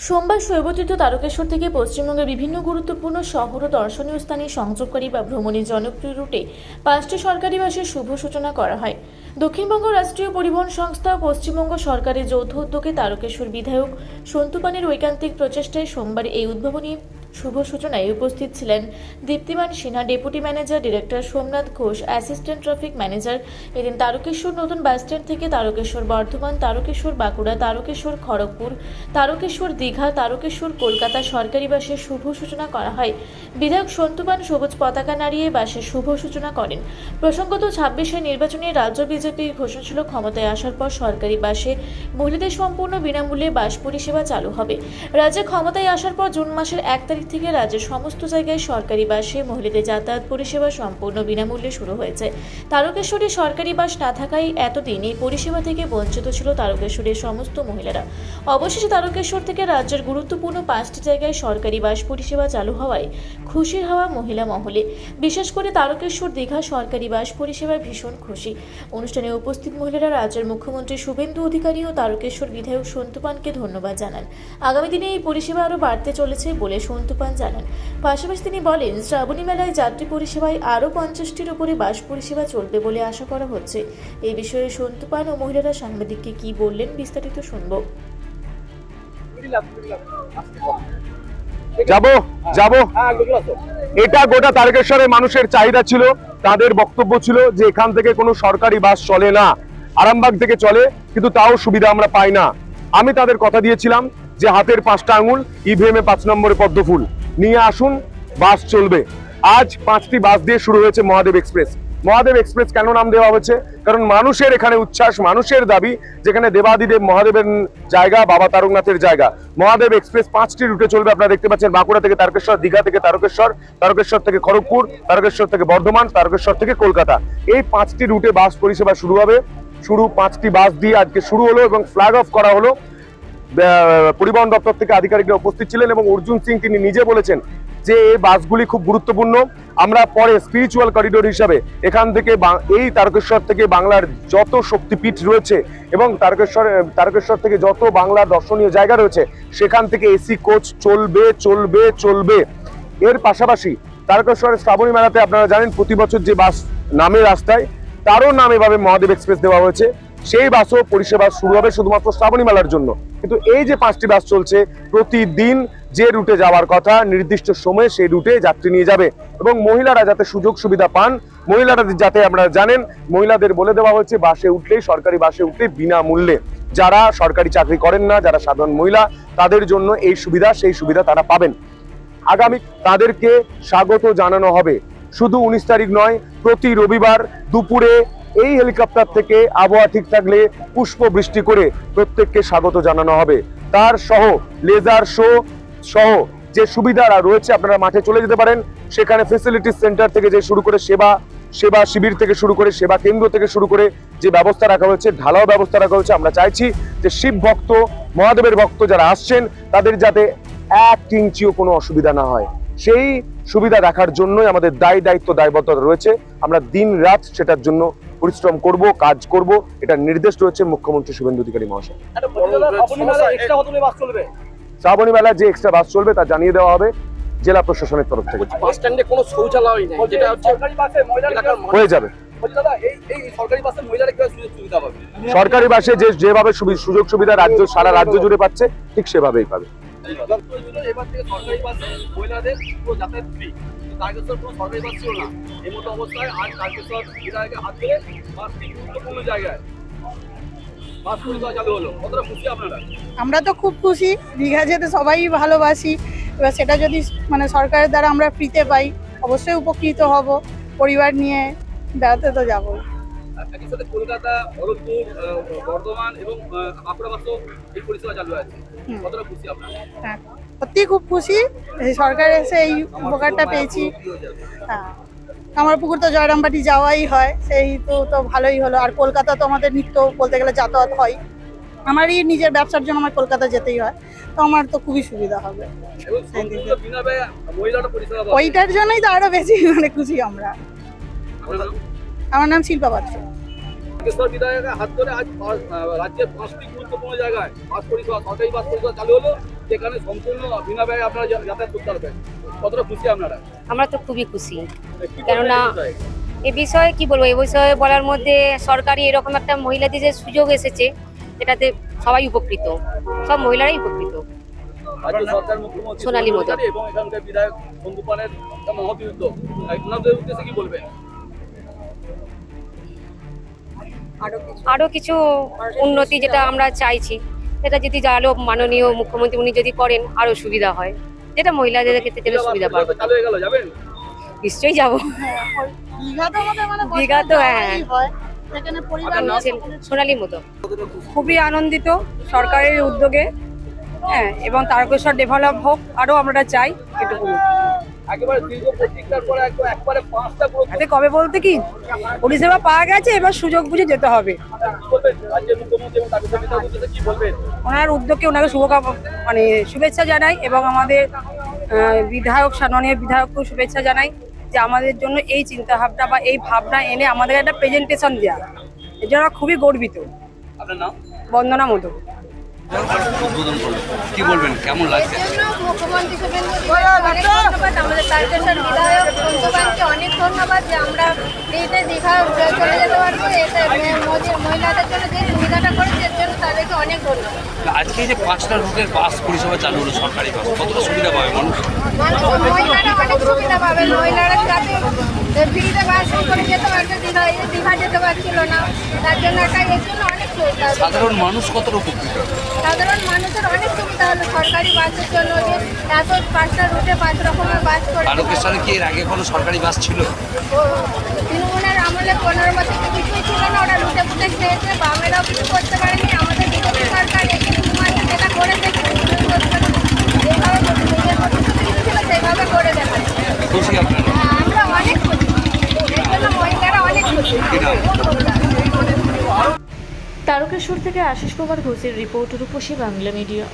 সোমবার শৈবতীর্থ তারকেশ্বর থেকে পশ্চিমবঙ্গের বিভিন্ন গুরুত্বপূর্ণ শহর ও দর্শনীয় স্থানে সংযোগকারী বা ভ্রমণের জনপ্রিয় রুটে 5টি সরকারি বাসের শুভ সূচনা করা হয়। দক্ষিণবঙ্গ রাষ্ট্রীয় পরিবহন সংস্থা ও পশ্চিমবঙ্গ সরকারের যৌথ উদ্যোগে তারকেশ্বর বিধায়ক সন্তু পানের ঐকান্তিক প্রচেষ্টায় সোমবার এই উদ্ভাবনী শুভ সূচনায় উপস্থিত ছিলেন Diptiman Sinha, deputy manager director Somnath Ghosh, assistant traffic manager. এদিন তারকেশ্বর নতুন বাসস্ট্যান্ড থেকে তারকেশ্বর বর্ধমান, তারকেশ্বর বাঁকুড়া, তারকেশ্বর খড়গপুর, তারকেশ্বর দীঘা, তারকেশ্বর কলকাতা সরকারি বাসের শুভ সূচনা করা হয়। বিধায়ক সন্তু পান সবুজ পতাকা নাড়িয়ে বাসের শুভ সূচনা করেন। প্রসঙ্গত 26 নির্বাচনে রাজ্য বিজেপির ঘোষণা ছিল ক্ষমতায় আসার পর সরকারি বাসে মহিলাদের সম্পূর্ণ বিনামূল্যে বাস পরিষেবা চালু হবে। রাজ্যে ক্ষমতায় আসার পর জুন মাসের 1 তারিখ থেকে রাজ্যের সমস্ত জায়গায় সরকারি বাসে মহিলাদের যাতায়াত পরিষেবা সম্পূর্ণ বিনামূল্যে শুরু হয়েছে। তারকেশ্বরে সরকারি বাস না থাকায় এতদিন এই পরিষেবা থেকে বঞ্চিত ছিল তারকেশ্বরের সমস্ত মহিলারা। অবশেষে তারকেশ্বর থেকে রাজ্যের গুরুত্বপূর্ণ 5টি জায়গায় সরকারি বাস পরিষেবা চালু হওয়ায় খুশির হাওয়া মহিলা মহলে। বিশেষ করে তারকেশ্বর দীঘা সরকারি বাস পরিষেবায় ভীষণ খুশি। অনুষ্ঠানে উপস্থিত মহিলারা রাজ্যের মুখ্যমন্ত্রী শুভেন্দু অধিকারী ও তারকেশ্বর বিধায়ক সন্তু পানকে ধন্যবাদ জানান। আগামী দিনে এই পরিষেবা আরও বাড়তে চলেছে বলে সন্তু পান জানান। পাশাপাশি তিনি বলেন, শ্রাবণী মেলায় যাত্রী পরিষেবায় আরও 50টির উপরে বাস পরিষেবা চলবে বলে আশা করা হচ্ছে। এই বিষয়ে সন্তু পান ও মহিলারা সাংবাদিককে কি বললেন বিস্তারিত শুনব। যাব এটা গোটা তারকেশ্বরের মানুষের চাহিদা ছিল, তাদের বক্তব্য ছিল যে এখান থেকে কোনো সরকারি বাস চলে না, আরামবাগ থেকে চলে, কিন্তু তাও সুবিধা আমরা পাই না। আমি তাদের কথা দিয়েছিলাম যে হাতের 5টা আঙুল, ইভিএমে 5 নম্বরে পদ্ম ফুল নিয়ে আসুন, বাস চলবে। আজ 5টি বাস দিয়ে শুরু হয়েছে মহাদেব এক্সপ্রেস। মহাদেব এক্সপ্রেস কেন নাম দেওয়া হয়েছে? কারণ মানুষের এখানে উচ্ছ্বাস, মানুষের দাবি, যেখানে দেবাদিদেব মহাদেবের জায়গা, বাবা তারকনাথের জায়গা। মহাদেব এক্সপ্রেস 5টি রুটে চলবে। আপনারা দেখতে পাচ্ছেন বাঁকুড়া থেকে তারকেশ্বর, দীঘা থেকে তারকেশ্বর, তারকেশ্বর থেকে খড়গপুর, তারকেশ্বর থেকে বর্ধমান, তারকেশ্বর থেকে কলকাতা। এই 5টি রুটে বাস পরিষেবা শুরু হবে। 5টি বাস দিয়ে আজকে শুরু হলো এবং ফ্ল্যাগ অফ করা হলো। পরিবহন দপ্তর থেকে আধিকারিকরা উপস্থিত ছিলেন এবং অর্জুন সিং তিনি নিজে বলেছেন যে এই বাসগুলি খুব গুরুত্বপূর্ণ। আমরা পরে স্পিরিচুয়াল করিডোর হিসাবে এখান থেকে এই তারকেশ্বর থেকে বাংলার যত শক্তিপীঠ রয়েছে এবং তারকেশ্বর থেকে যত বাংলার দর্শনীয় জায়গা রয়েছে সেখান থেকে এসি কোচ চলবে চলবে চলবে। এর পাশাপাশি তারকেশ্বরের শ্রাবণী মেলাতে আপনারা জানেন প্রতি বছর যে বাস নামে রাস্তায়, তারও নাম এভাবে মহাদেব এক্সপ্রেস দেওয়া হয়েছে। সেই বাসও পরিষেবা শুরু হবে শুধুমাত্র শ্রাবণী মেলার জন্য। কিন্তু এই যে 5টি বাস চলছে, প্রতিদিন যে রুটে যাওয়ার কথা নির্দিষ্ট সময়ে সেই রুটে যাত্রী নিয়ে যাবে এবং মহিলারা যাতে সুযোগ সুবিধা পান, মহিলারা যাতে আপনারা জানেন, মহিলাদের বলে দেওয়া হয়েছে বাসে উঠলেই, সরকারি বাসে উঠলে বিনামূল্যে, যারা সরকারি চাকরি করেন না, যারা সাধারণ মহিলা, তাদের জন্য এই সুবিধা, সেই সুবিধা তারা পাবেন। আগামী তাদেরকে স্বাগত জানানো হবে। শুধু 19 তারিখ নয়, প্রতি রবিবার দুপুরে এই হেলিকপ্টার থেকে আবহাওয়া ঠিক থাকলে পুষ্প বৃষ্টি করে প্রত্যেককে স্বাগত জানানো হবে। তার সহ লেজার শো সহ যে সুবিধারা রয়েছে, আপনারা মাঠে চলে যেতে পারেন। সেখানে ফেসিলিটিস সেন্টার থেকে যে শুরু করে সেবা শিবির থেকে শুরু করে সেবা কেন্দ্র থেকে শুরু করে যে ব্যবস্থা রাখা হয়েছে, ঢালাও ব্যবস্থা রাখা হয়েছে। আমরা চাইছি যে শিব ভক্ত, মহাদেবের ভক্ত যারা আসছেন তাদের যাতে 1 ইঞ্চিও কোনো অসুবিধা না হয়, সেই সুবিধা রাখার জন্যই আমাদের দায়বদ্ধতা রয়েছে। আমরা দিন রাত সেটার জন্য পরিশ্রম করব, কাজ করব, এটা নির্দেশ রয়েছে মুখ্যমন্ত্রী শুভেন্দু অধিকারী মহাশয়। শ্রাবণী মেলায় যে এক্সট্রা বাস চলবে তা জানিয়ে দেওয়া হবে জেলা প্রশাসনের তরফ থেকে। বাস স্ট্যান্ডে কোনো শৌচালয় নেই, যেটা হয়ে যাবে। সরকারি বাসে যেভাবে সুযোগ সুবিধা সারা রাজ্য জুড়ে পাচ্ছে, ঠিক সেভাবেই পাবে। আমরা তো খুব খুশি, দীঘা যেতে সবাই ভালোবাসি। এবার সেটা যদি সরকারের দ্বারা আমরা ফ্রিতে পাই, অবশ্যই উপকৃত হব। পরিবার নিয়ে বেড়াতে তো যাবো। কলকাতা, খড়গপুর, বর্ধমান এবং বাঁকুড়া বাসও এই পরিষেবা চালু আছে। কতটা খুশি আপনারা? হ্যাঁ, সত্যি খুব খুশি, সরকার এসে এই উপকারটা পেয়েছি। হ্যাঁ, কামারপুকুর তো জয়রামবাটি যাওয়াই হয়, সেই তো ভালোই হলো। আর কলকাতা তো আমাদের নিত্য বলতে গেলে যাতায়াত হয়, আমারই নিজের ব্যবসার জন্য আমার কলকাতা যেতেই হয়, তো আমার তো খুবই সুবিধা হবে। ওইটার জন্যই তো আরো বেশি খুশি আমরা। আমার নাম শিল্পা পাত্র। বিধায়কের হাত ধরে আজ রাজ্যের 5টি গুরুত্বপূর্ণ জায়গায় বাস পরিষেবা, সরকারি বাস পরিষেবা চালু হলো। যেখানে সম্পূর্ণ বিনা ব্যয়ে আপনারা যাতায়াত করতে পারবেন, কতটা খুশি আপনারা? আমরা তো খুবই খুশি। কি কেননা বলবেন এই বিষয়ে? এ বিষয়ে কি বলবো, এই বিষয়ে বলার মধ্যে সরকারি এরকম একটা মহিলাদের যে সুযোগ এসেছে, এটাতে সবাই উপকৃত, সব মহিলারাই উপকৃত। রাজ্য সরকার, মুখ্যমন্ত্রী সোনালী মতো। এবং এখানকার বিধায়ক বন্ধু পানের একটা মহৎ উদ্যোগ, ওনাদের উদ্দেশ্যে কি বলবেন? আরো কিছু উন্নতি যেটা আমরা চাইছি, সেটা যদি আরো মাননীয় মুখ্যমন্ত্রী উনি যদি করেন আরো সুবিধা হয়, যেটা মহিলাদের ক্ষেত্রে যেটা সুবিধা পাবে। চালু হয়ে গেল, যাবেন? নিশ্চয়ই যাবো। দীঘা তো আমাদের মানে দীঘা তো হ্যাঁ। বছরে হয় সেখানে পরিবার আপনার নাম? সোনালী মতো। খুবই আনন্দিত সরকারের উদ্যোগে, হ্যাঁ, এবং তারকেশ্বর ডেভেলপ হোক আরো আমরা চাই এটুকু। একেবারে দীর্ঘ প্রতীক্ষার পরে একবারে 5টা তাতে কবে বলতে কি পরিষেবা পাওয়া গেছে, এবার সুযোগ বুঝে যেতে হবে। বলবেন রাজ্যের মুখ্যমন্ত্রী এবং তাদের বিধায়ক উদ্দেশ্যে কি বলবেন? ওনার উদ্যোগকে ওনাকে মানে শুভেচ্ছা জানাই, এবং আমাদের বিধায়ক মাননীয় বিধায়ককেও শুভেচ্ছা জানাই যে আমাদের জন্য এই চিন্তা ভাবনা বা এই ভাবনা এনে আমাদের একটা প্রেজেন্টেশন দেওয়া, এর জন্য আমরা খুবই গর্বিত। আপনার নাম? বন্দনা মতো। উদ্বোধন করলেন, কি বলবেন, কেমন লাগছে? মুখ্যমন্ত্রী শুভেন্দু অনেক ধন্যবাদ, আমাদের তারকেশ্বর বিধায়ক বন্ধুবানকে অনেক ধন্যবাদ যে আমরা ফ্রিতে দীঘা চলে যেতে পারবো। এতে মহিলাদের জন্য যে সুবিধাটা করেছে এর জন্য তাদেরকে অনেক ধন্যবাদ। আজকে এই যে 5টা রুটের বাস পরিষেবা চালু হলো, সরকারি বাস, কতটা সুবিধা পাবে মানুষ? মহিলারা অনেক সুবিধা পাবে, মহিলারা যাতে ফ্রিতে বাস করে যেতে পারবে, দীঘা যেতে পারছিল না, তার জন্য এর জন্য অনেক সুবিধা। সাধারণ মানুষ কতটা উপকৃত? সাধারণ মানুষের অনেক সুবিধা হলো সরকারি বাসের জন্য, যে এত 5টা রুটে 5 রকমের বাস করে। তারকেশ্বরে কি এর আগে কোনো সরকারি বাস ছিল? তৃণমূলের আমলে 15 বছর তো কিছুই ছিল না, ওরা লুটে পুটে খেয়েছে, বামেরাও কিছু করতে পারেনি। আমাদের বিজেপি সরকার এখানে সমাজে যেটা করে দেখেছে, যেভাবে নিজের প্রতিশ্রুতি ছিল সেভাবে করে দেখাচ্ছে। খুশি আপনারা? আমরা অনেক খুশি, এর জন্য মহিলারা অনেক খুশি। তারকেশ্বর থেকে আশিস কুমার ঘোষের রিপোর্ট, রূপসী বাংলা মিডিয়া।